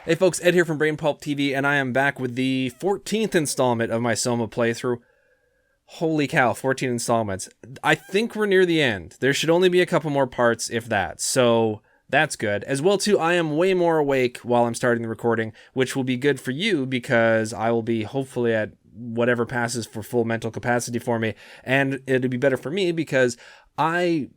Hey folks, Ed here from Brain Pulp TV, and I am back with the 14th installment of my SOMA playthrough. Holy cow, 14 installments. I think we're near the end. There should only be a couple more parts, if that, so that's good. As well, too, I am way more awake while I'm starting the recording, which will be good for you because I will be hopefully at whatever passes for full mental capacity for me, and it'll be better for me because I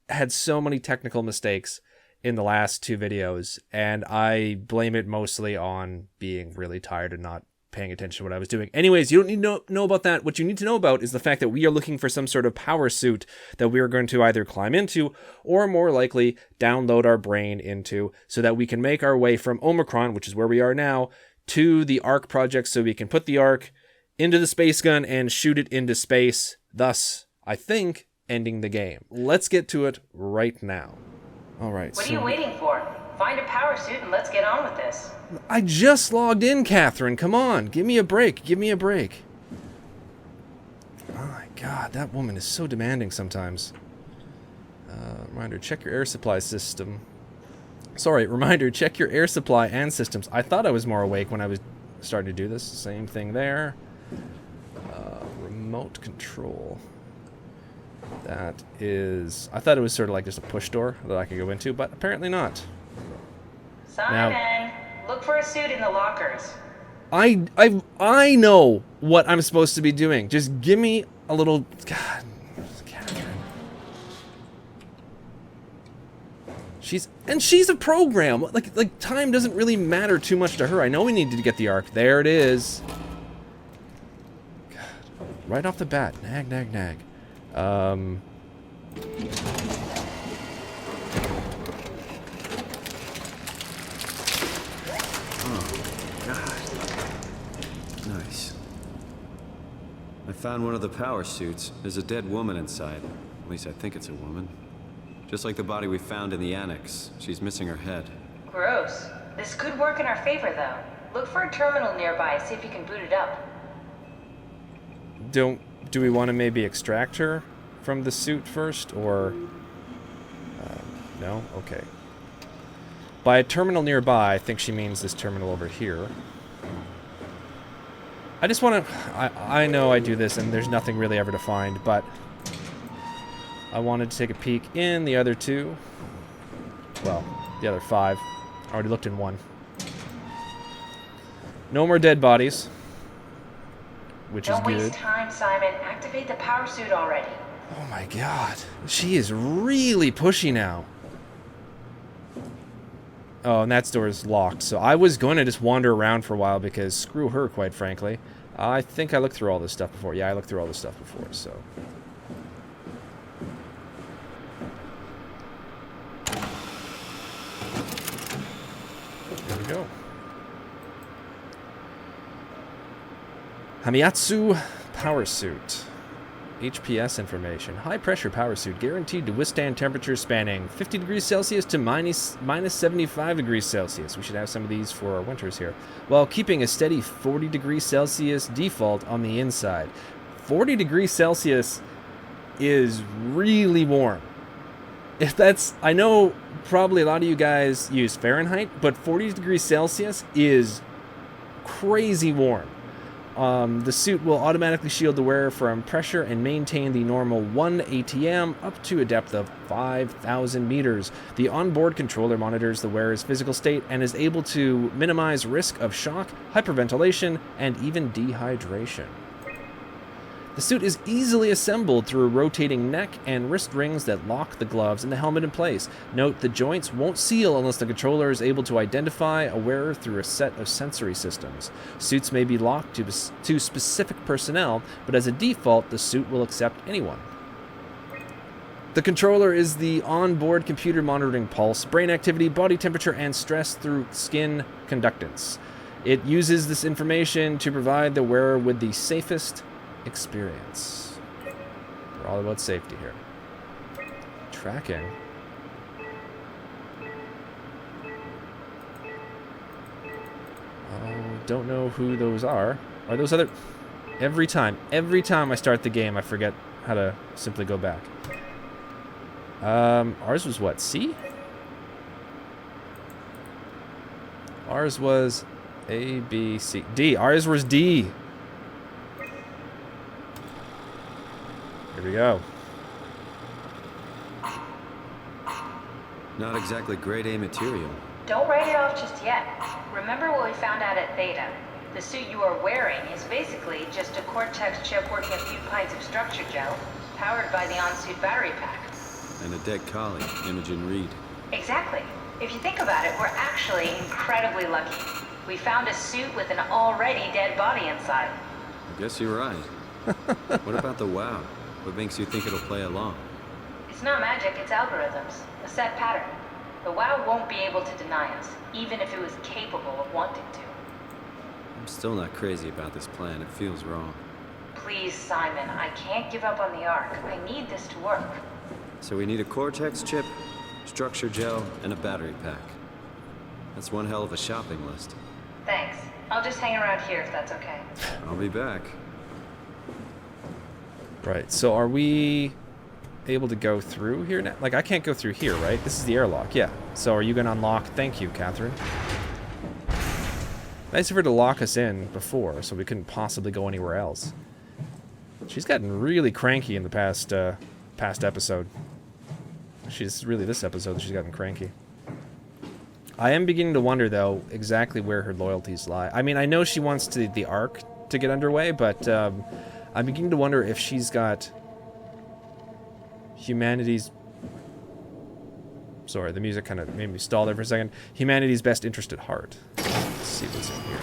had so many technical mistakes in the last two videos, and I blame it mostly on being really tired and not paying attention to what I was doing. Anyways, you don't need to know about that. What you need to know about is the fact that we are looking for some sort of power suit that we are going to either climb into or more likely download our brain into so that we can make our way from Omicron, which is where we are now, to the ARC project so we can put the ARC into the space gun and shoot it into space, thus, I think, ending the game. Let's get to it right now. All right. What are you waiting for? Find a power suit and let's get on with this. I just logged in, Catherine. Come on. Give me a break. Give me a break. Oh my god, that woman is so demanding sometimes. Reminder, check your air supply system. Sorry, reminder, check your air supply and systems. I thought I was more awake when I was starting to do this. Same thing there. Remote control. That is... I thought it was sort of like just a push door that I could go into, but apparently not. Simon, look for a suit in the lockers. I know what I'm supposed to be doing. Just give me a little... God, Catherine. She's a program. Like time doesn't really matter too much to her. I know we need to get the ARC. There it is. God. Right off the bat. Nag, nag, nag. Oh, God. Nice. I found one of the power suits. There's a dead woman inside. At least I think it's a woman. Just like the body we found in the annex. She's missing her head. Gross. This could work in our favor, though. Look for a terminal nearby, see if you can boot it up. Do we want to maybe extract her from the suit first, or... no? Okay. By a terminal nearby, I think she means this terminal over here. I just want to... I know I do this, and there's nothing really ever to find, but... I wanted to take a peek in the other two. Well, the other 5. I already looked in one. No more dead bodies. Which is good. Don't waste time, Simon. Activate the power suit already. Oh my god. She is really pushy now. Oh, and that door is locked. So I was going to just wander around for a while because screw her, quite frankly. I think I looked through all this stuff before. Yeah, I looked through all this stuff before, so... There we go. Hamiatsu power suit. HPS information. High pressure power suit guaranteed to withstand temperatures spanning 50 degrees Celsius to minus 75 degrees Celsius. We should have some of these for our winters here. While keeping a steady 40 degrees Celsius default on the inside. 40 degrees Celsius is really warm. If that's... I know probably a lot of you guys use Fahrenheit, but 40 degrees Celsius is crazy warm. The suit will automatically shield the wearer from pressure and maintain the normal 1 ATM up to a depth of 5,000 meters. The onboard controller monitors the wearer's physical state and is able to minimize risk of shock, hyperventilation, and even dehydration. The suit is easily assembled through rotating neck and wrist rings that lock the gloves and the helmet in place. Note the joints won't seal unless the controller is able to identify a wearer through a set of sensory systems. Suits may be locked to specific personnel, but as a default, the suit will accept anyone. The controller is the onboard computer monitoring pulse, brain activity, body temperature, and stress through skin conductance. It uses this information to provide the wearer with the safest experience. We're all about safety here. Tracking. Oh, don't know who those are. Are those other... Every time I start the game, I forget how to simply go back. Ours was what, C? Ours was A, B, C, D. Ours was D. Here we go. Not exactly grade A material. Don't write it off just yet. Remember what we found out at Theta? The suit you are wearing is basically just a Cortex chip working a few pints of structure gel, powered by the on-suit battery pack. And a dead collie, Imogen Reed. Exactly. If you think about it, we're actually incredibly lucky. We found a suit with an already dead body inside. I guess you're right. What about the WoW? What makes you think it'll play along? It's not magic, it's algorithms. A set pattern. The WoW won't be able to deny us, even if it was capable of wanting to. I'm still not crazy about this plan. It feels wrong. Please, Simon, I can't give up on the Ark. I need this to work. So we need a Cortex chip, structure gel, and a battery pack. That's one hell of a shopping list. Thanks. I'll just hang around here if that's okay. I'll be back. Right, so are we able to go through here now? Like, I can't go through here, right? This is the airlock, yeah. So are you going to unlock? Thank you, Catherine. Nice of her to lock us in before, so we couldn't possibly go anywhere else. She's gotten really cranky in the past episode. She's really this episode that she's gotten cranky. I am beginning to wonder, though, exactly where her loyalties lie. I mean, I know she wants the Ark to get underway, but I'm beginning to wonder if she's got humanity's... Sorry, the music kind of made me stall there for a second. Humanity's best interest at heart. Let's see what's in here.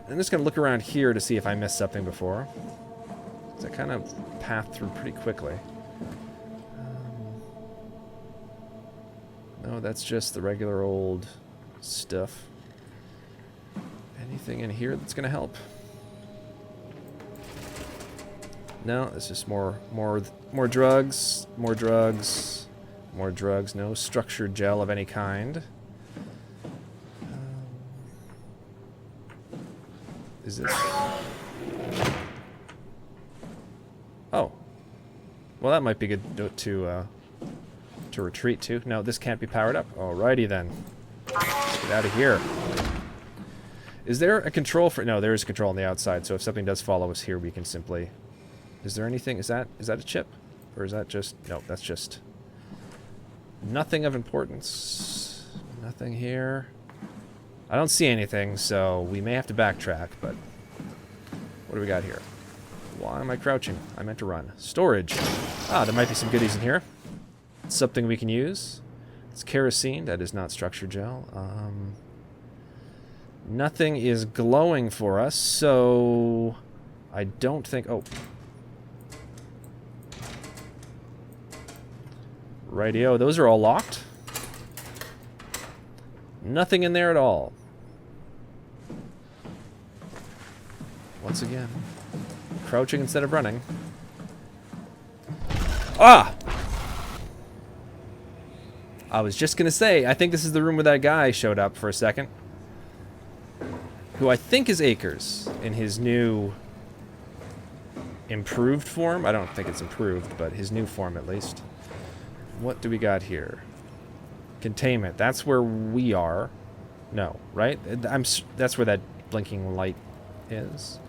I'm just gonna look around here to see if I missed something before. I kind of pathed through pretty quickly. No, that's just the regular old stuff. Anything in here that's gonna help? No, it's just more drugs, more drugs, more drugs. No structured gel of any kind. Is this? Oh, well, that might be good to retreat to. No, this can't be powered up. Alrighty then. Let's get out of here. Is there a control for? No, there is a control on the outside. So if something does follow us here, we can simply. Is there anything? Is that a chip, or is that just? No, that's just nothing of importance. Nothing here. I don't see anything, so we may have to backtrack. But what do we got here? Why am I crouching? I meant to run. Storage. Ah, there might be some goodies in here. Something we can use. It's kerosene. That is not structure gel. Nothing is glowing for us, so I don't think... Oh. Rightio. Those are all locked. Nothing in there at all. Once again. Crouching instead of running. Ah! I was just gonna say, I think this is the room where that guy showed up for a second. Who I think is Akers in his new improved form. I don't think it's improved, but his new form at least. What do we got here? Containment. That's where we are. No, right? That's where that blinking light is.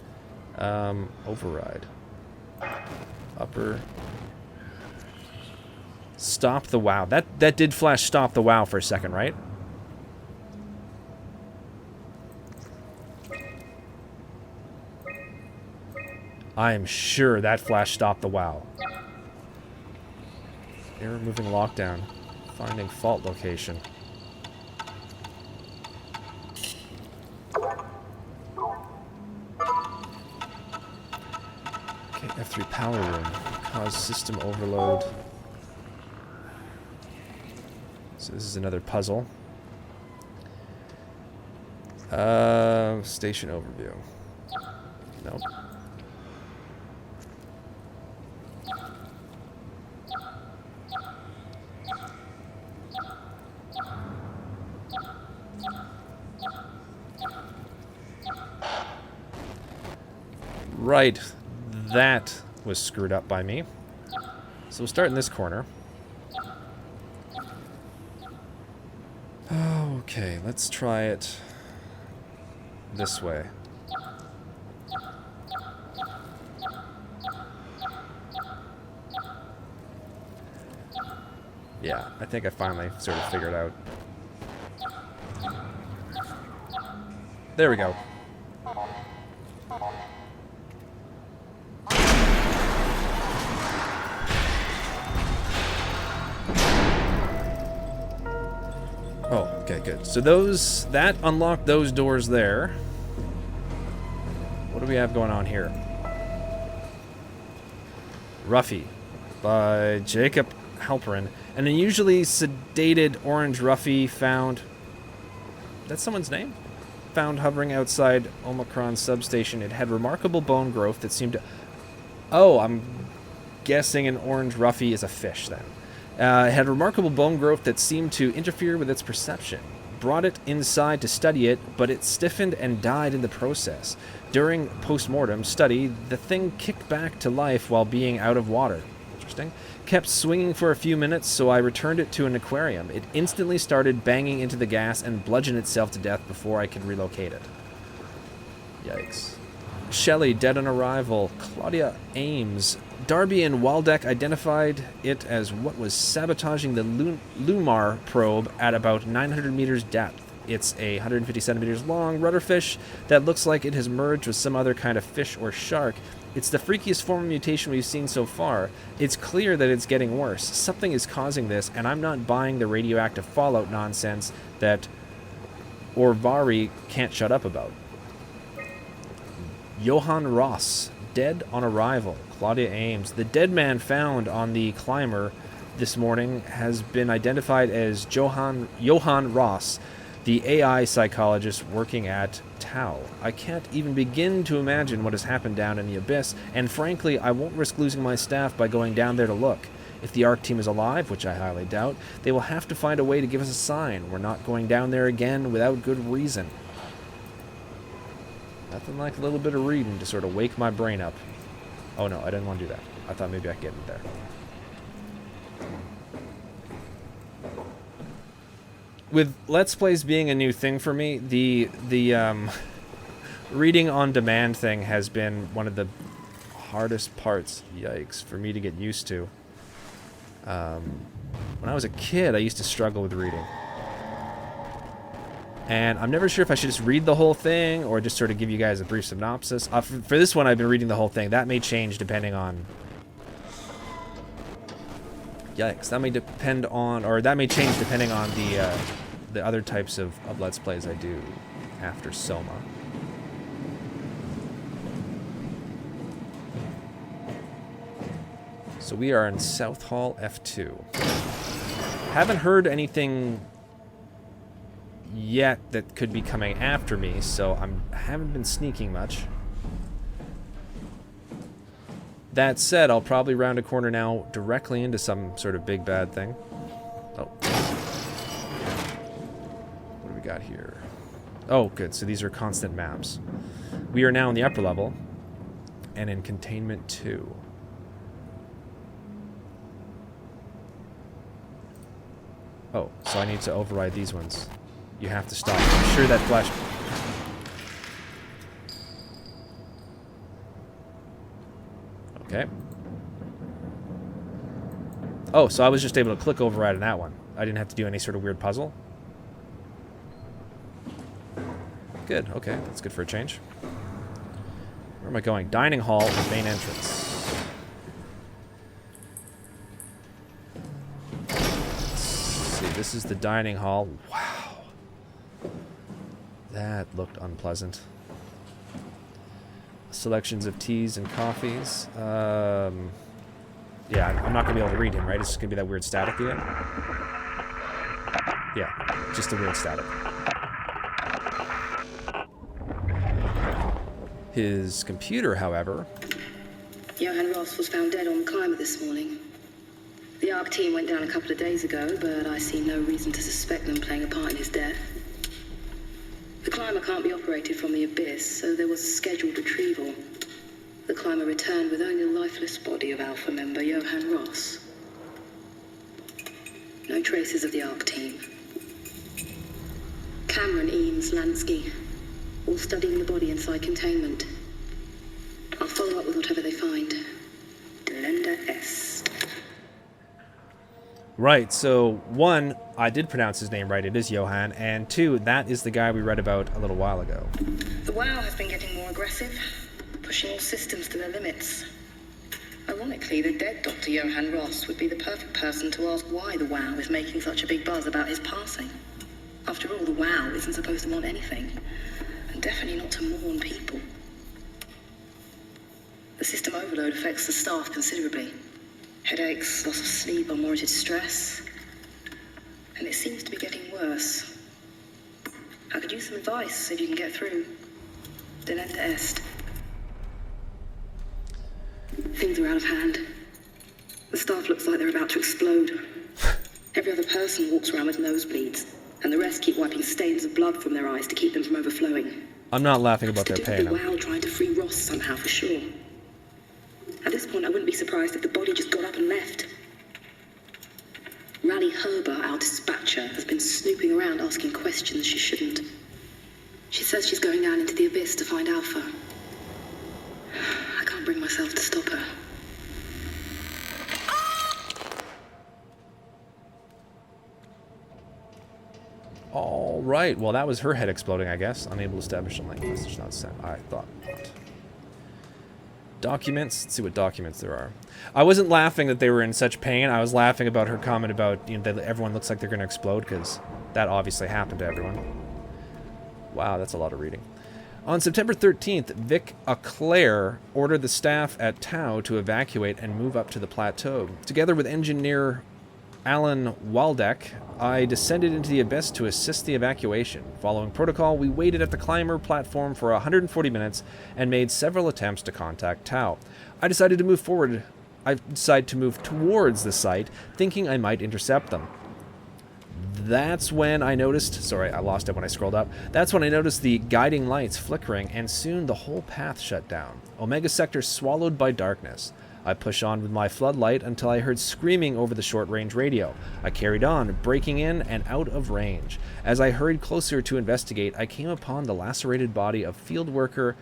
Override. Upper. Stop the WoW. That did flash stop the WoW for a second, right? I am sure that flash stopped the WoW. Error moving lockdown. Finding fault location. Okay, F3 power room. Cause system overload. So this is another puzzle. Station overview. Nope. Right, that was screwed up by me. So we'll start in this corner. Okay, let's try it this way. Yeah, I think I finally sort of figured out. There we go. Oh, okay, good. So that unlocked those doors there. What do we have going on here? Ruffy by Jacob Halperin. An unusually sedated orange Ruffy found... That's someone's name? Found hovering outside Omicron substation. It had remarkable bone growth that seemed to... Oh, I'm guessing an orange Ruffy is a fish then. It had remarkable bone growth that seemed to interfere with its perception. Brought it inside to study it, but it stiffened and died in the process. During post-mortem study, the thing kicked back to life while being out of water. Interesting. Kept swinging for a few minutes, so I returned it to an aquarium. It instantly started banging into the gas and bludgeoned itself to death before I could relocate it. Yikes. Shelley, dead on arrival. Claudia Ames. Darby and Waldeck identified it as what was sabotaging the Lumar probe at about 900 meters depth. It's a 150 centimeters long rudderfish that looks like it has merged with some other kind of fish or shark. It's the freakiest form of mutation we've seen so far. It's clear that it's getting worse. Something is causing this, and I'm not buying the radioactive fallout nonsense that Orvari can't shut up about. Johann Ross, dead on arrival. Claudia Ames. The dead man found on the climber this morning has been identified as Johann Ross, the AI psychologist working at Tau. I can't even begin to imagine what has happened down in the abyss, and frankly, I won't risk losing my staff by going down there to look. If the ARC team is alive, which I highly doubt, they will have to find a way to give us a sign. We're not going down there again without good reason. Nothing like a little bit of reading to sort of wake my brain up. Oh no, I didn't want to do that. I thought maybe I could get in there. With Let's Plays being a new thing for me, the reading on demand thing has been one of the hardest parts, yikes, for me to get used to. When I was a kid, I used to struggle with reading. And I'm never sure if I should just read the whole thing or just sort of give you guys a brief synopsis. For this one, I've been reading the whole thing. That may change depending on... Yikes. That may depend on... Or that may change depending on the other types of Let's Plays I do after SOMA. So we are in South Hall F2. Haven't heard anything yet that could be coming after me, so I haven't been sneaking much. That said, I'll probably round a corner now directly into some sort of big bad thing. Oh. What do we got here? Oh, good. So these are constant maps. We are now in the upper level and in containment 2. Oh, so I need to override these ones. You have to stop. I'm sure that flash... Okay. Oh, so I was just able to click override on that one. I didn't have to do any sort of weird puzzle. Good, okay. That's good for a change. Where am I going? Dining hall, main entrance. Let's see, this is the dining hall. Wow. That looked unpleasant. Selections of teas and coffees. Yeah, I'm not going to be able to read him, right? It's just going to be that weird static again? Yeah, just a weird static. His computer, however... Johann Ross was found dead on the climber this morning. The ARC team went down a couple of days ago, but I see no reason to suspect them playing a part in his death. The climber can't be operated from the abyss, so there was a scheduled retrieval. The climber returned with only the lifeless body of Alpha member Johann Ross. No traces of the ARC team. Cameron, Eames, Lansky, all studying the body inside containment. I'll follow up with whatever they find. Delenda Est. Right, so one, I did pronounce his name right, it is Johan, and two, that is the guy we read about a little while ago. The WoW has been getting more aggressive, pushing all systems to their limits. Ironically, the dead Dr. Johan Ross would be the perfect person to ask why the WoW is making such a big buzz about his passing. After all, the WoW isn't supposed to want anything, and definitely not to mourn people. The system overload affects the staff considerably. Headaches, loss of sleep, unwarranted stress. And it seems to be getting worse. I could use some advice if you can get through. Delenda Est. Things are out of hand. The staff looks like they're about to explode. Every other person walks around with nosebleeds, and the rest keep wiping stains of blood from their eyes to keep them from overflowing. I'm not laughing about their pain. The WoW trying to free Ross somehow, for sure. At this point, I wouldn't be surprised if the body just got up and left. Rally Herber, our dispatcher, has been snooping around asking questions she shouldn't. She says she's going down into the abyss to find Alpha. I can't bring myself to stop her. All right, well, that was her head exploding, I guess. Unable to establish a link. Message not sent. I thought not. Documents. Let's see what documents there are. I wasn't laughing that they were in such pain. I was laughing about her comment about, you know, that everyone looks like they're going to explode, because that obviously happened to everyone. Wow, that's a lot of reading. On September 13th, Vic Auclair ordered the staff at Tau to evacuate and move up to the plateau. Together with engineer Alan Waldeck, I descended into the abyss to assist the evacuation. Following protocol, we waited at the climber platform for 140 minutes and made several attempts to contact Tau. I decided to move towards the site, thinking I might intercept them. That's when I noticed... Sorry, I lost it when I scrolled up. That's when I noticed the guiding lights flickering, and soon the whole path shut down. Omega Sector swallowed by darkness. I pushed on with my floodlight until I heard screaming over the short-range radio. I carried on, breaking in and out of range. As I hurried closer to investigate, I came upon the lacerated body of field worker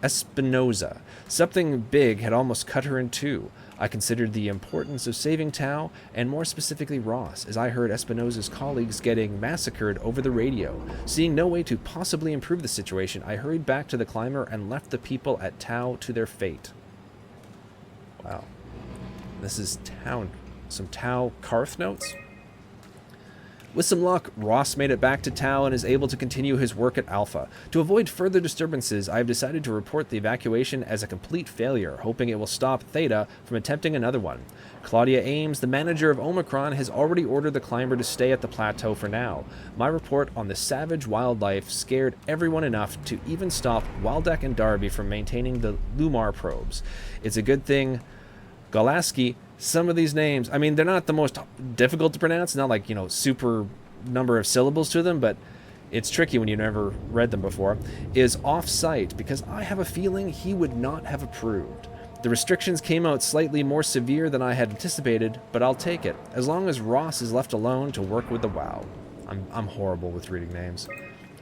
Espinoza. Something big had almost cut her in two. I considered the importance of saving Tau, and more specifically Ross, as I heard Espinoza's colleagues getting massacred over the radio. Seeing no way to possibly improve the situation, I hurried back to the climber and left the people at Tau to their fate. Wow. This is some Tau Karth notes. With some luck, Ross made it back to Tau and is able to continue his work at Alpha. To avoid further disturbances, I have decided to report the evacuation as a complete failure, hoping it will stop Theta from attempting another one. Claudia Ames, the manager of Omicron, has already ordered the climber to stay at the plateau for now. My report on the savage wildlife scared everyone enough to even stop Waldeck and Darby from maintaining the Lumar probes. It's a good thing Golaski, some of these names, I mean, they're not the most difficult to pronounce, not like, you know, super number of syllables to them, but it's tricky when you've never read them before, is off-site, because I have a feeling he would not have approved. The restrictions came out slightly more severe than I had anticipated, but I'll take it, as long as Ross is left alone to work with the WoW. I'm horrible with reading names.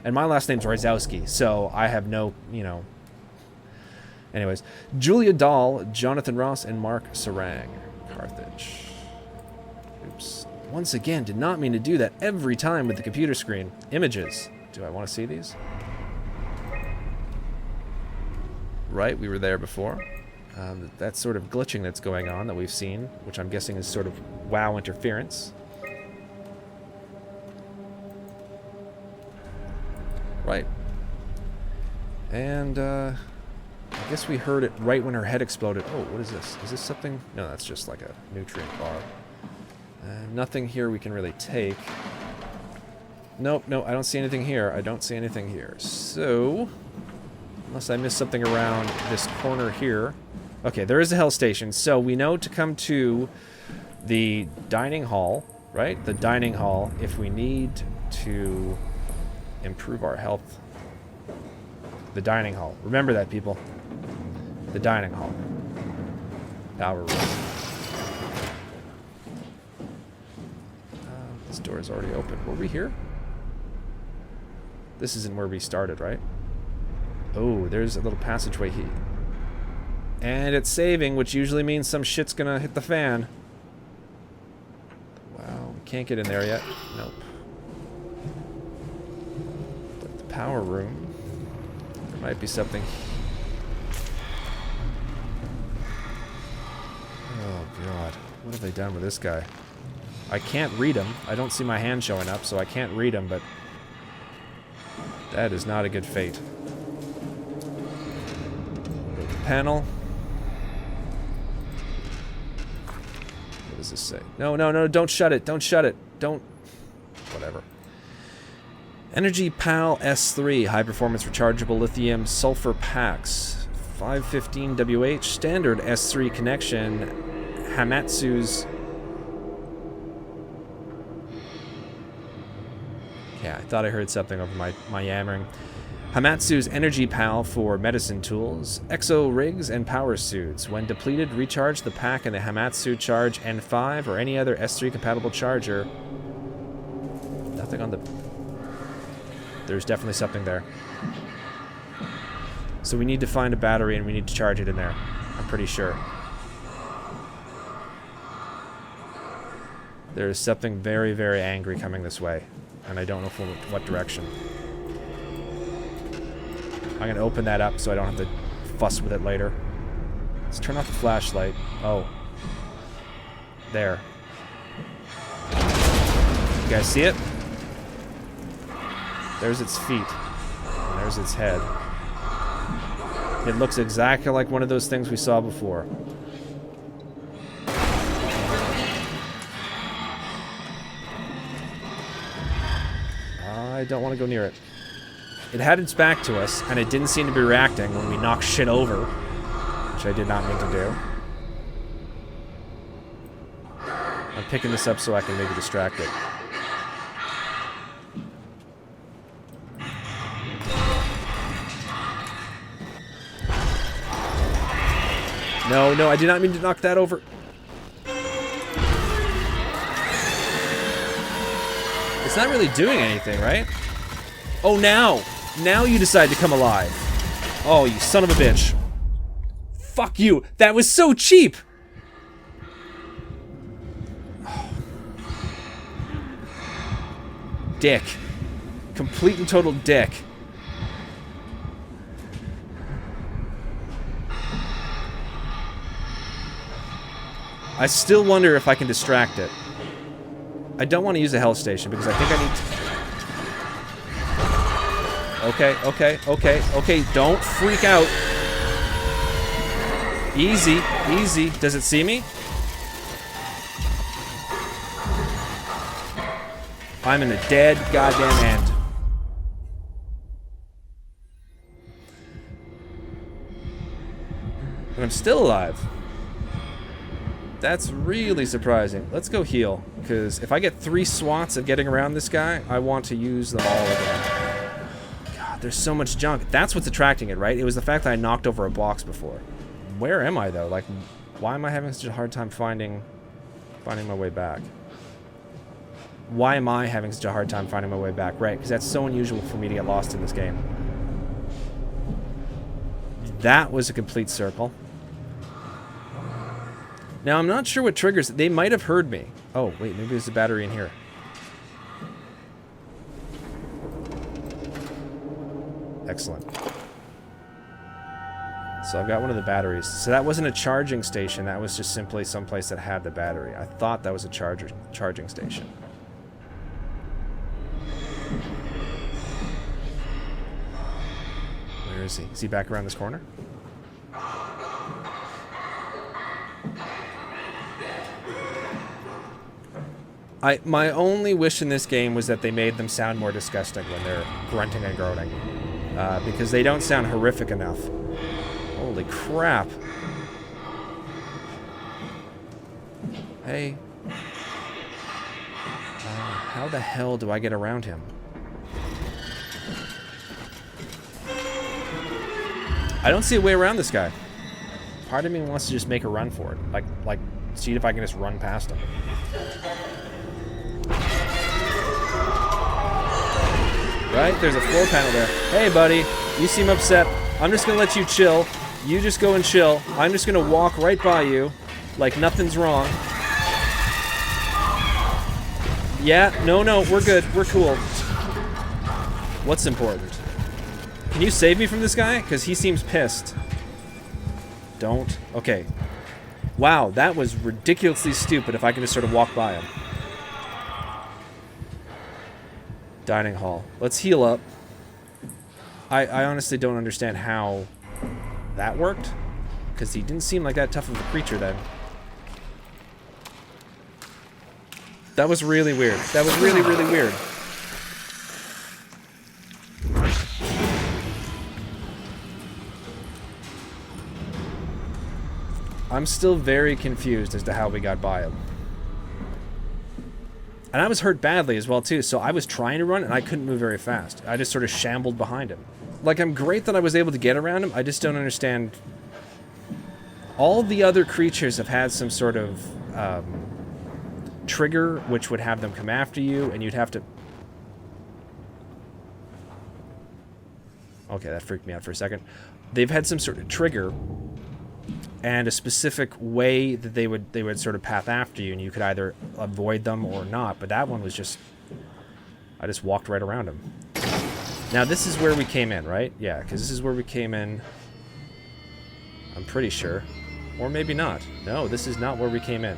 And my last name's Ryzowski, so I have no, you know... Anyways, Julia Dahl, Jonathan Ross, and Mark Sarang. Carthage. Oops. Once again, did not mean to do that every time with the computer screen. Images. Do I want to see these? Right, we were there before. That sort of glitching that's going on that we've seen, which I'm guessing is sort of WoW interference. Right. And, I guess we heard it right when her head exploded. Oh, what is this? Is this something? No, that's just like a nutrient bar. Nothing here we can really take. Nope, no, I don't see anything here. I don't see anything here. So, unless I missed something around this corner here. Okay, there is a hell station. So we know to come to the dining hall, right? The dining hall if we need to improve our health. The dining hall. Remember that, people. The dining hall. Power room. This door is already open. Were we here? This isn't where we started, right? Oh, there's a little passageway here. And it's saving, which usually means some shit's gonna hit the fan. Wow, we can't get in there yet. Nope. But the power room. There might be something. Oh god. What have they done with this guy? I can't read him. I don't see my hand showing up, so I can't read him, but that is not a good fate. Go to the panel. What does this say? No, no, no, don't shut it. Don't shut it. Don't. Whatever. Energy PAL S3, high performance rechargeable lithium sulfur packs. 515 WH, standard S3 connection. Hamatsu's. Yeah, I thought I heard something over my yammering. Hamatsu's Energy PAL for medicine tools, exo rigs, and power suits. When depleted, recharge the pack in the Hamatsu Charge N5 or any other S3 compatible charger. Nothing on the... There's definitely something there. So we need to find a battery and we need to charge it in there. I'm pretty sure. There's something very, very angry coming this way. And I don't know from what direction. I'm going to open that up so I don't have to fuss with it later. Let's turn off the flashlight. Oh. There. You guys see it? There's its feet. And there's its head. It looks exactly like one of those things we saw before. I don't want to go near it. It had its back to us, and it didn't seem to be reacting when we knocked shit over, which I did not mean to do. I'm picking this up so I can maybe distract it. No, no, I did not mean to knock that over. It's not really doing anything, right? Oh, now! Now you decide to come alive. Oh, you son of a bitch. Fuck you! That was so cheap! Oh. Dick. Complete and total dick. I still wonder if I can distract it. I don't want to use a health station because I think I need to... Okay, okay, okay, okay. Don't freak out. Easy, easy. Does it see me? I'm in a dead goddamn end. I'm still alive. That's really surprising. Let's go heal, because if I get 3 swats of getting around this guy, I want to use them all again. God, there's so much junk. That's what's attracting it, right? It was the fact that I knocked over a box before. Where am I, though? Like, why am I having such a hard time finding my way back? Why am I having such a hard time finding my way back? Right, because that's so unusual for me to get lost in this game. That was a complete circle. Now, I'm not sure what triggers... They might have heard me. Oh, wait, maybe there's a battery in here. Excellent. So I've got one of the batteries. So that wasn't a charging station. That was just simply someplace that had the battery. I thought that was a charging station. Where is he? Is he back around this corner? My only wish in this game was that they made them sound more disgusting when they're grunting and groaning. Because they don't sound horrific enough. Holy crap. Hey. How the hell do I get around him? I don't see a way around this guy. Part of me wants to just make a run for it. Like, see if I can just run past him. Right? There's a floor panel there. Hey, buddy, you seem upset. I'm just gonna let you chill. You just go and chill. I'm just gonna walk right by you like nothing's wrong. Yeah, no, we're good. We're cool. What's important? Can you save me from this guy? Because he seems pissed. Don't. Okay. Wow, that was ridiculously stupid if I can just sort of walk by him. Dining hall. Let's heal up. I honestly don't understand how that worked, because he didn't seem like that tough of a creature then. That was really weird. That was really, really weird. I'm still very confused as to how we got by him. And I was hurt badly as well, too, so I was trying to run, and I couldn't move very fast. I just sort of shambled behind him. Like, I'm great that I was able to get around him, I just don't understand. All the other creatures have had some sort of trigger, which would have them come after you, and you'd have to... Okay, that freaked me out for a second. They've had some sort of trigger and a specific way that they would sort of path after you, and you could either avoid them or not. But that one was just... I just walked right around him. Now, this is where we came in, right? Yeah, because this is where we came in. I'm pretty sure. Or maybe not. No, this is not where we came in.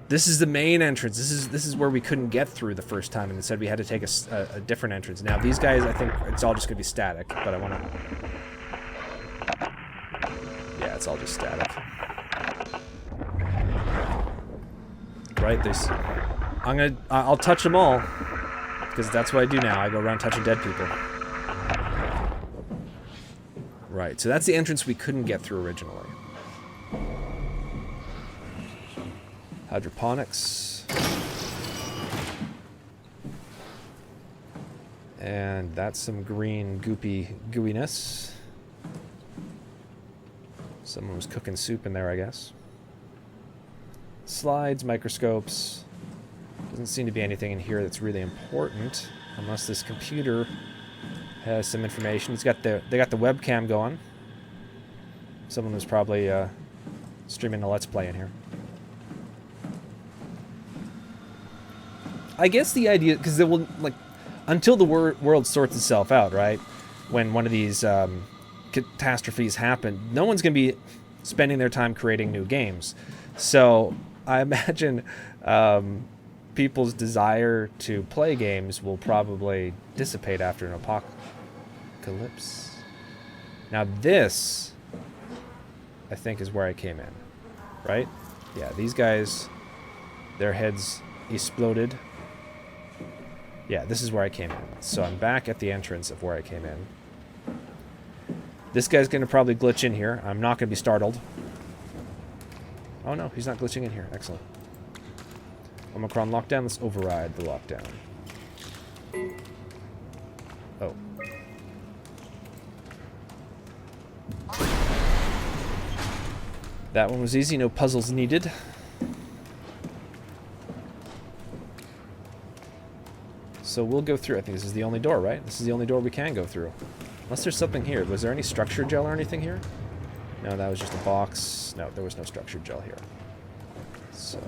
This is the main entrance. This is where we couldn't get through the first time, and instead we had to take a different entrance. Now, these guys, I think it's all just going to be static, but I want to... Yeah, it's all just static. Right, there's... I'll touch them all, because that's what I do now. I go around touching dead people. Right, so that's the entrance we couldn't get through originally. Hydroponics. And that's some green goopy gooiness. Someone was cooking soup in there, I guess. Slides, microscopes. Doesn't seem to be anything in here that's really important, unless this computer has some information. They got the webcam going. Someone was probably streaming a Let's Play in here. I guess the idea, because it will, like, until the world sorts itself out, right? When one of these catastrophes happen, no one's going to be spending their time creating new games. So I imagine people's desire to play games will probably dissipate after an apocalypse. Now this, I think, is where I came in, right? Yeah, these guys, their heads exploded. Yeah, this is where I came in. So I'm back at the entrance of where I came in. This guy's going to probably glitch in here. I'm not going to be startled. Oh no, he's not glitching in here. Excellent. Omicron lockdown. Let's override the lockdown. Oh. That one was easy. No puzzles needed. So we'll go through. I think this is the only door, right? This is the only door we can go through. Unless there's something here. Was there any structured gel or anything here? No, that was just a box. No, there was no structured gel here. So...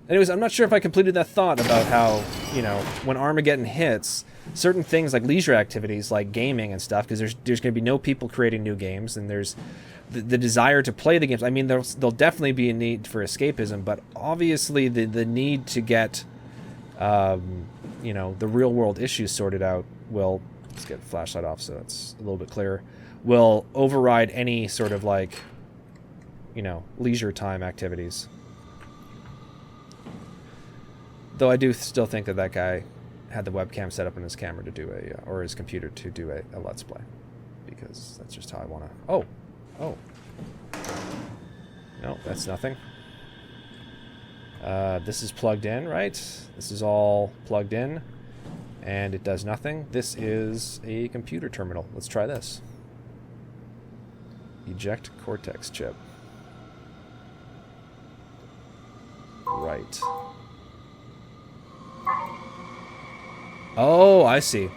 Anyways, I'm not sure if I completed that thought about how, you know, when Armageddon hits, certain things like leisure activities, like gaming and stuff, because there's going to be no people creating new games, and there's the desire to play the games. I mean, there'll definitely be a need for escapism, but obviously the need to get, you know, the real world issues sorted out will, let's get the flashlight off so it's a little bit clearer, will override any sort of, like, you know, leisure time activities. Though I do still think that that guy had the webcam set up in his camera to do a, or his computer to do a Let's Play. Because that's just how I want to... Oh! Oh. No, that's nothing. This is plugged in, right? This is all plugged in. And it does nothing. This is a computer terminal. Let's try this. Eject cortex chip. Right. Oh, I see.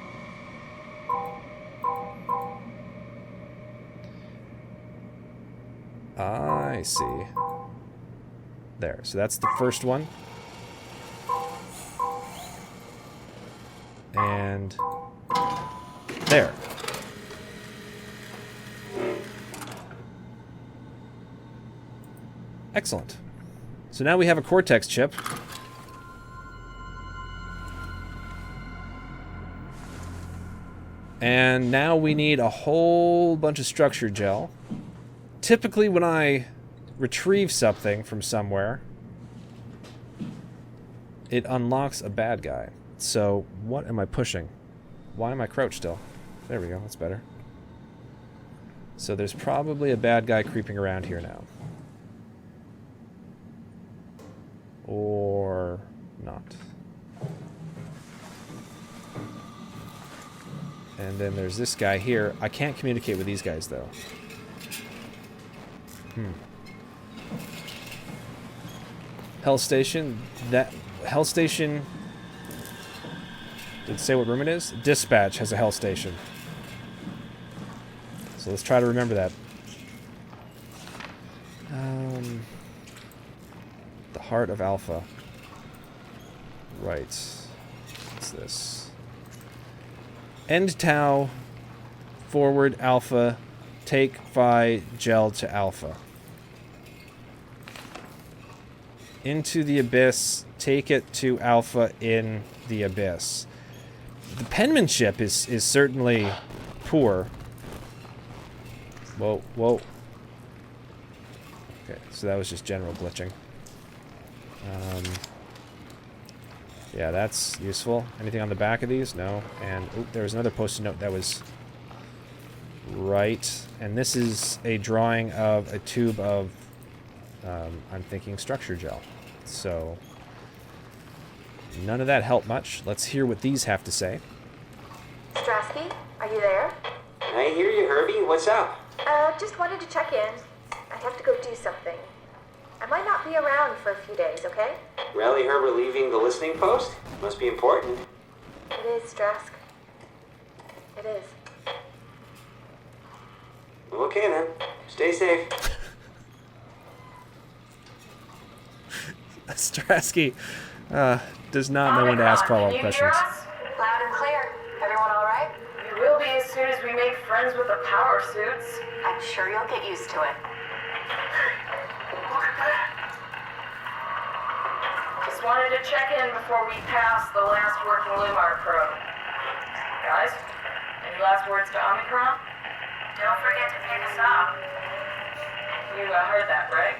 I see. There. So that's the first one. And there. Excellent. So now we have a cortex chip. And now we need a whole bunch of structure gel. Typically when I retrieve something from somewhere, it unlocks a bad guy. So what am I pushing? Why am I crouched still? There we go, that's better. So there's probably a bad guy creeping around here now. Or not. And then there's this guy here. I can't communicate with these guys, though. Hell Station. That Hell Station... Did it say what room it is? Dispatch has a Hell Station. So let's try to remember that. The Heart of Alpha. Right. What's this? End Tau. Forward Alpha. Take Phi Gel to Alpha. Into the Abyss. Take it to Alpha in the Abyss. The penmanship is certainly poor. Whoa, whoa. Okay, so that was just general glitching. Yeah, that's useful. Anything on the back of these? No. And there was another post-it note that was right. And this is a drawing of a tube of, I'm thinking, structure gel. So, none of that helped much. Let's hear what these have to say. Strasky, are you there? I hear you, Herbie. What's up? Just wanted to check in. I have to go do something. I might not be around for a few days, okay? Rally Herbert leaving the listening post? Must be important. It is, Strask. It is. Okay then. Stay safe. Strasky does not know when to ask follow-up questions. Loud and clear. Everyone all right? We will be as soon as we make friends with the power suits. I'm sure you'll get used to it. Look at that. Just wanted to check in before we pass the last working Lumar probe. Guys, any last words to Omicron? Don't forget to pick us up. You heard that, right?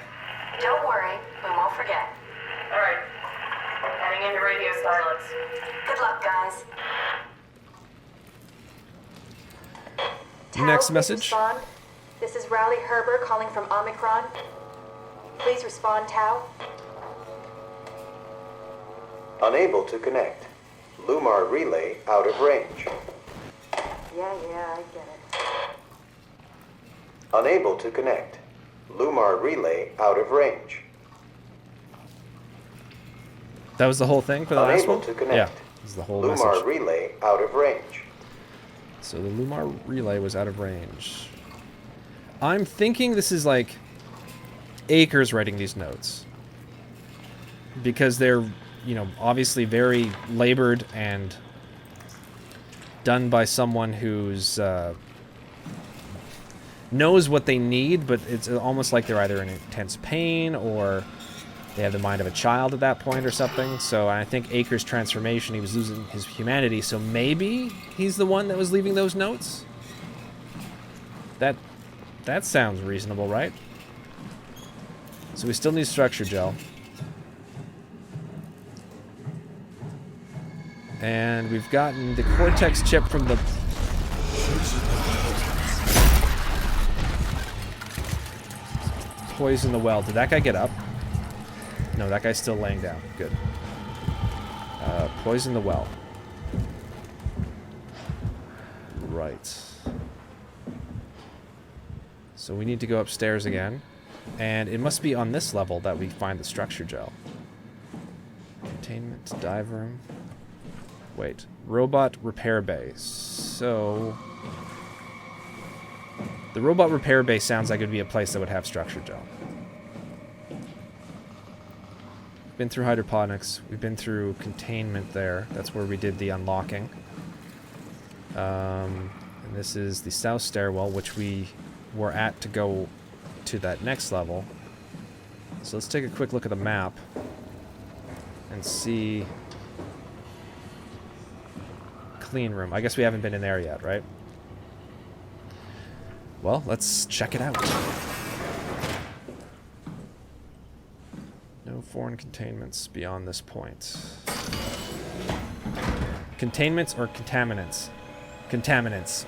Don't worry, we won't forget. All right. Heading into radio silence. Good luck, guys. Tau, Next please message. Respond. This is Rally Herbert calling from Omicron. Please respond, Tau. Unable to connect. Lumar relay out of range. Yeah, I get it. Unable to connect. Lumar relay out of range. That was the whole thing for the last Unable one? to connect. Yeah, this is the whole Lumar message. relay out of range. So the Lumar relay was out of range. I'm thinking this is like Akers writing these notes. Because they're, you know, obviously very labored and done by someone who's knows what they need, but it's almost like they're either in intense pain or they have the mind of a child at that point or something. So I think Akers' transformation, he was losing his humanity, so maybe he's the one that was leaving those notes? That sounds reasonable, right? So we still need structure gel. And we've gotten the cortex chip from the... Poison the well. Did that guy get up? No, that guy's still laying down. Good. Poison the well. Right. So we need to go upstairs again. And it must be on this level that we find the structure gel. Containment, dive room. Wait. Robot repair bay. So... the robot repair bay sounds like it would be a place that would have structure gel. Been through hydroponics. We've been through containment there. That's where we did the unlocking. And this is the south stairwell, which we were at to go to that next level. So let's take a quick look at the map and see. Clean room. I guess we haven't been in there yet, right? Well, let's check it out. No foreign containments beyond this point. Containments or contaminants? Contaminants.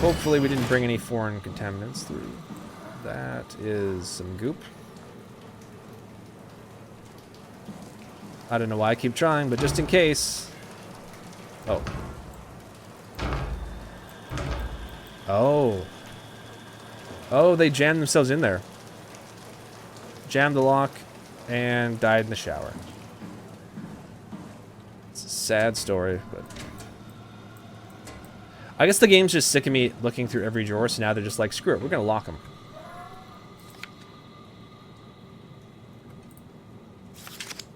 Hopefully we didn't bring any foreign contaminants through. That is some goop. I don't know why I keep trying, but just in case. Oh. Oh. Oh, they jammed themselves in there. Jammed the lock and died in the shower. It's a sad story, but... I guess the game's just sick of me looking through every drawer, so now they're just like, screw it, we're gonna lock them.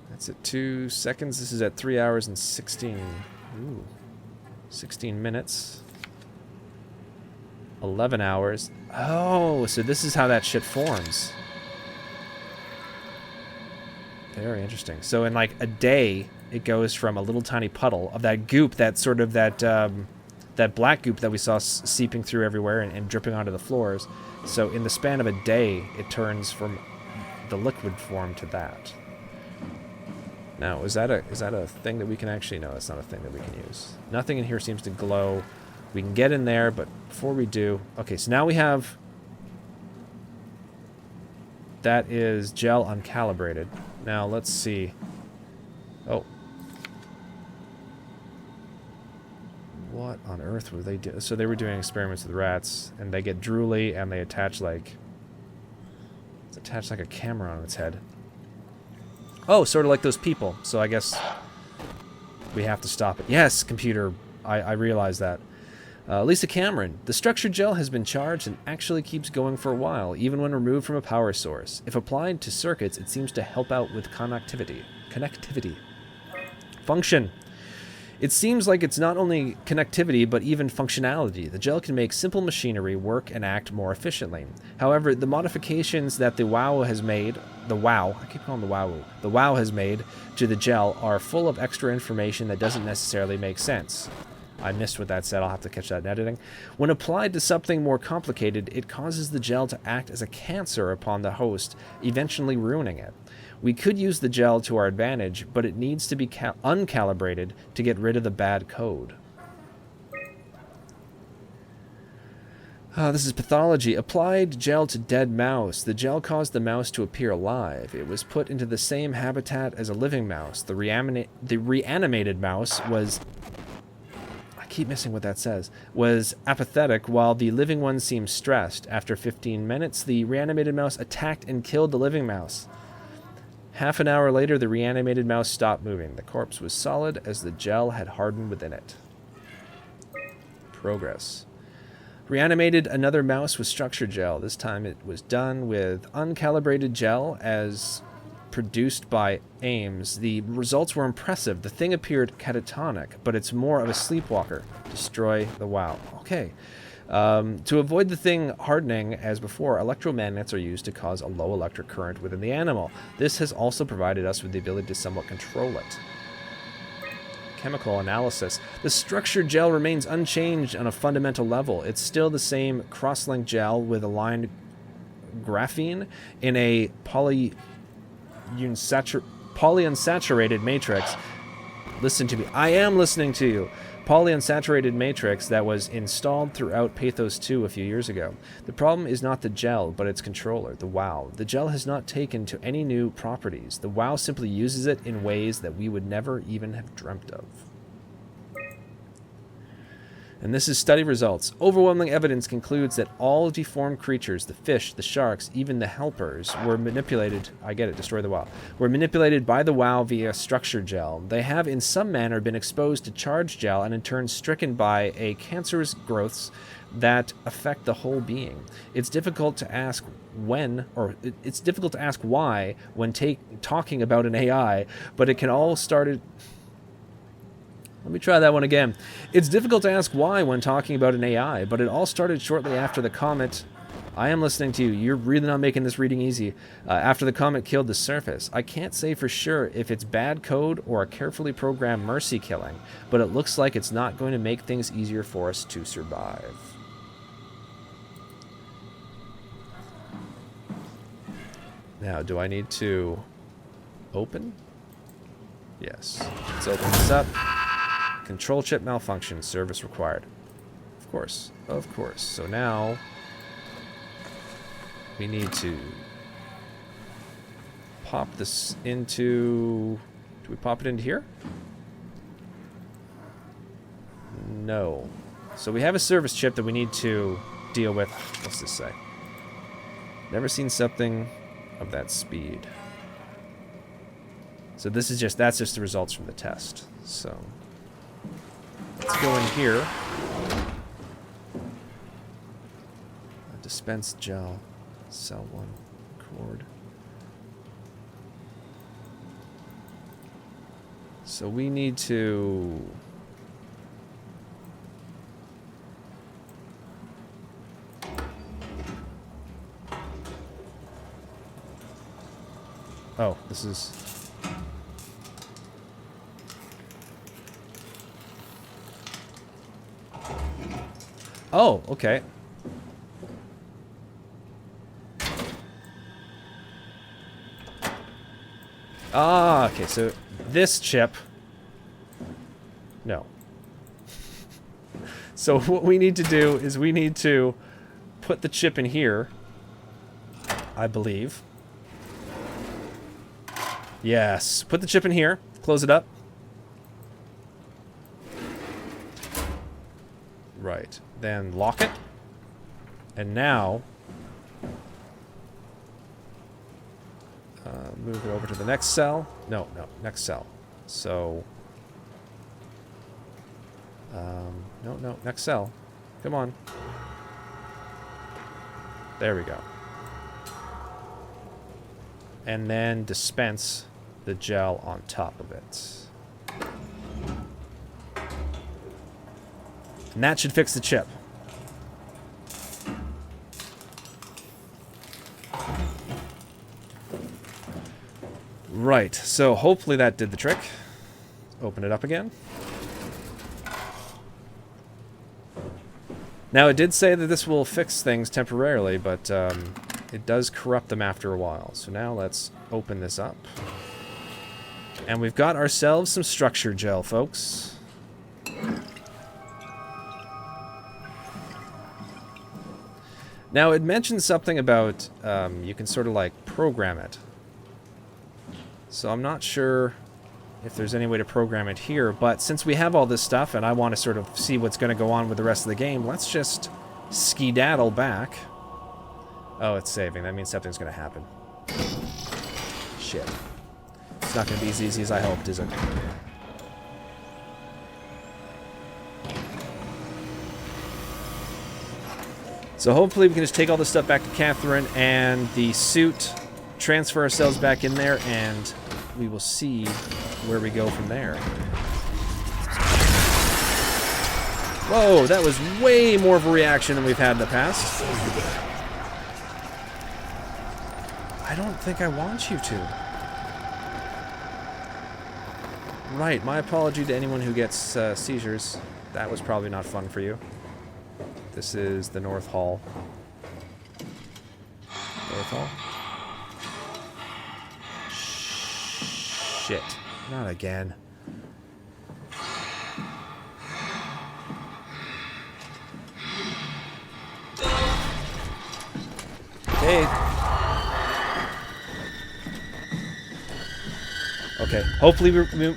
That's at 2 seconds. This is at 3 hours and 16. Ooh. 16 minutes. 11 hours. Oh, so this is how that shit forms. Very interesting. So in like a day, it goes from a little tiny puddle of that goop, that sort of that black goop that we saw seeping through everywhere and dripping onto the floors. So in the span of a day, it turns from the liquid form to that. Now, is that a thing that we can actually... No, it's not a thing that we can use. Nothing in here seems to glow. We can get in there, but before we do... Okay, so now we have... That is gel uncalibrated. Now, let's see. Oh. What on earth were they doing? So they were doing experiments with rats, and they get drooly, and they attach like... It's attached like a camera on its head. Oh, sort of like those people. So I guess we have to stop it. Yes, computer. I realize that. Lisa Cameron. The structured gel has been charged and actually keeps going for a while, even when removed from a power source. If applied to circuits, it seems to help out with connectivity. Function. It seems like it's not only connectivity, but even functionality. The gel can make simple machinery work and act more efficiently. However, the modifications that the WoW has made, the WoW has made to the gel are full of extra information that doesn't necessarily make sense. I missed what that said. I'll have to catch that in editing. When applied to something more complicated, it causes the gel to act as a cancer upon the host, eventually ruining it. We could use the gel to our advantage, but it needs to be uncalibrated to get rid of the bad code. This is pathology. Applied gel to dead mouse. The gel caused the mouse to appear alive. It was put into the same habitat as a living mouse. The reanimated mouse was... I keep missing what that says. Was apathetic, while the living one seemed stressed. After 15 minutes, the reanimated mouse attacked and killed the living mouse. Half an hour later, the reanimated mouse stopped moving. The corpse was solid as the gel had hardened within it. Progress. Reanimated another mouse with structured gel. This time it was done with uncalibrated gel as produced by Ames. The results were impressive. The thing appeared catatonic, but it's more of a sleepwalker. Destroy the WoW. Okay. To avoid the thing hardening, as before, electromagnets are used to cause a low electric current within the animal. This has also provided us with the ability to somewhat control it. Chemical analysis. The structured gel remains unchanged on a fundamental level. It's still the same cross-linked gel with aligned graphene in a polyunsaturated matrix. Listen to me. I am listening to you. polyunsaturated matrix that was installed throughout Pathos 2 a few years ago. The problem is not the gel, but its controller, the WoW. The gel has not taken to any new properties. The WoW simply uses it in ways that we would never even have dreamt of. And this is study results. Overwhelming evidence concludes that all deformed creatures, the fish, the sharks, even the helpers, were manipulated. I get it, destroy the WoW. Were manipulated by the WoW via structure gel. They have in some manner been exposed to charge gel and in turn stricken by a cancerous growths that affect the whole being. It's difficult to ask when, or it's difficult to ask why when talking about an AI, but it can all started. Let me try that one again. It's difficult to ask why when talking about an AI, but it all started shortly after the comet. I am listening to you. You're really not making this reading easy. After the comet killed the surface. I can't say for sure if it's bad code or a carefully programmed mercy killing, but it looks like it's not going to make things easier for us to survive. Now, do I need to open? Yes. Let's open this up. Control chip malfunction. Service required. Of course. Of course. So now we need to pop this into... Do we pop it into here? No. So we have a service chip that we need to deal with. What's this say? Never seen something of that speed. So this is just, that's just the results from the test. So let's go in here. Dispense gel. Cell 1. Cord. So we need to... Oh, this is... Oh, okay. Ah, okay, so this chip... No. So what we need to do is we need to put the chip in here, I believe. Yes, put the chip in here, close it up. Right, then lock it. And now, move it over to the next cell. No, next cell. So, no, next cell. Come on. There we go. And then dispense the gel on top of it. And that should fix the chip. Right, so hopefully that did the trick. Open it up again. Now it did say that this will fix things temporarily, but it does corrupt them after a while. So now let's open this up. And we've got ourselves some structure gel, folks. Now it mentioned something about you can sort of like program it. So I'm not sure if there's any way to program it here, but since we have all this stuff and I want to sort of see what's going to go on with the rest of the game, let's just skedaddle back. Oh, it's saving. That means something's going to happen. Shit. It's not going to be as easy as I hoped, is it? So hopefully we can just take all this stuff back to Catherine and the suit, transfer ourselves back in there, and we will see where we go from there. Whoa, that was way more of a reaction than we've had in the past. I don't think I want you to. Right, my apology to anyone who gets seizures. That was probably not fun for you. This is the North Hall. North Hall? Shit. Not again. Okay. Okay, hopefully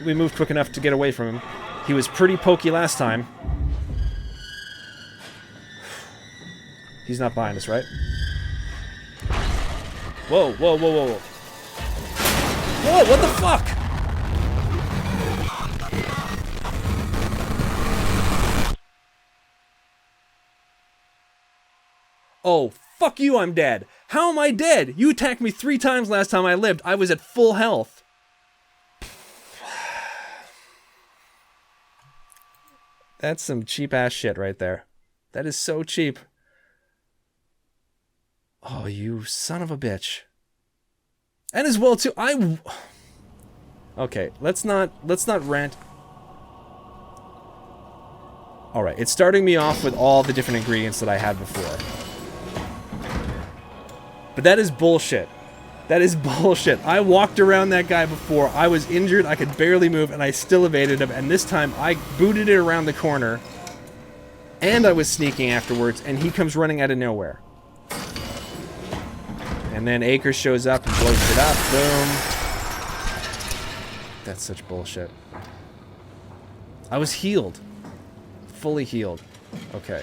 we moved quick enough to get away from him. He was pretty pokey last time. He's not behind us, right? Whoa, whoa, whoa, whoa, whoa. Whoa, what the fuck? Oh, fuck you, I'm dead. How am I dead? You attacked me 3 times last time I lived. I was at full health. That's some cheap-ass shit right there. That is so cheap. Oh, you son of a bitch. And as well, too, Okay, let's not rant. Alright, it's starting me off with all the different ingredients that I had before. But that is bullshit. That is bullshit. I walked around that guy before. I was injured. I could barely move, and I still evaded him. And this time, I booted it around the corner. And I was sneaking afterwards, and he comes running out of nowhere. And then Akers shows up and blows it up. Boom. That's such bullshit. I was healed. Fully healed. Okay.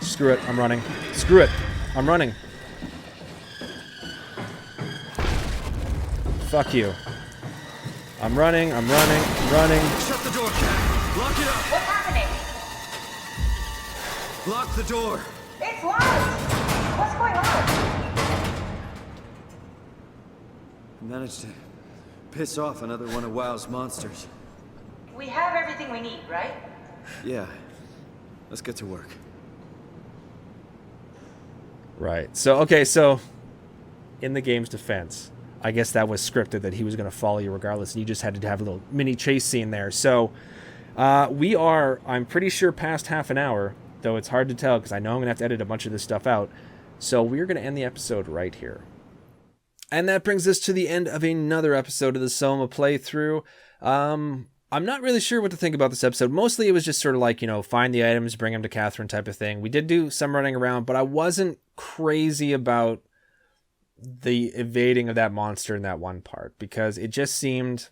Screw it, I'm running. Screw it, I'm running. Fuck you. I'm running, I'm running, I'm running. Shut the door, Cat. Lock it up. What's happening? Lock the door. It's locked! What's going on? I managed to piss off another one of WoW's monsters. We have everything we need, right? Yeah. Let's get to work. Right. So, okay, so in the game's defense, I guess that was scripted that he was going to follow you regardless, and you just had to have a little mini chase scene there. So, we are, I'm pretty sure, past half an hour, though it's hard to tell because I know I'm going to have to edit a bunch of this stuff out. So, we're going to end the episode right here. And that brings us to the end of another episode of the SOMA playthrough. I'm not really sure what to think about this episode. Mostly it was just sort of like, you know, find the items, bring them to Catherine type of thing. We did do some running around, but I wasn't crazy about the evading of that monster in that one part because it just seemed,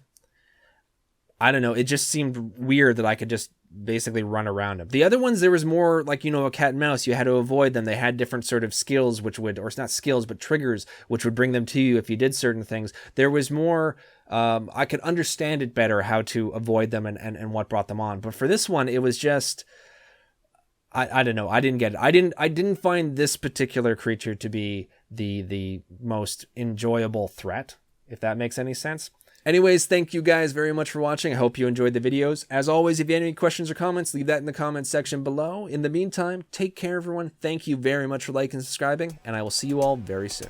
I don't know, it just seemed weird that I could just basically run around him. The other ones, there was more like, you know, a cat and mouse. You had to avoid them. They had different sort of skills, which would, or it's not skills, but triggers, which would bring them to you if you did certain things. There was more, I could understand it better how to avoid them and what brought them on. But for this one, it was just, I don't know. I didn't get it. I didn't find this particular creature to be the most enjoyable threat, if that makes any sense. Anyways, thank you guys very much for watching. I hope you enjoyed the videos. As always, if you have any questions or comments, leave that in the comments section below. In the meantime, take care, everyone. Thank you very much for liking and subscribing, and I will see you all very soon.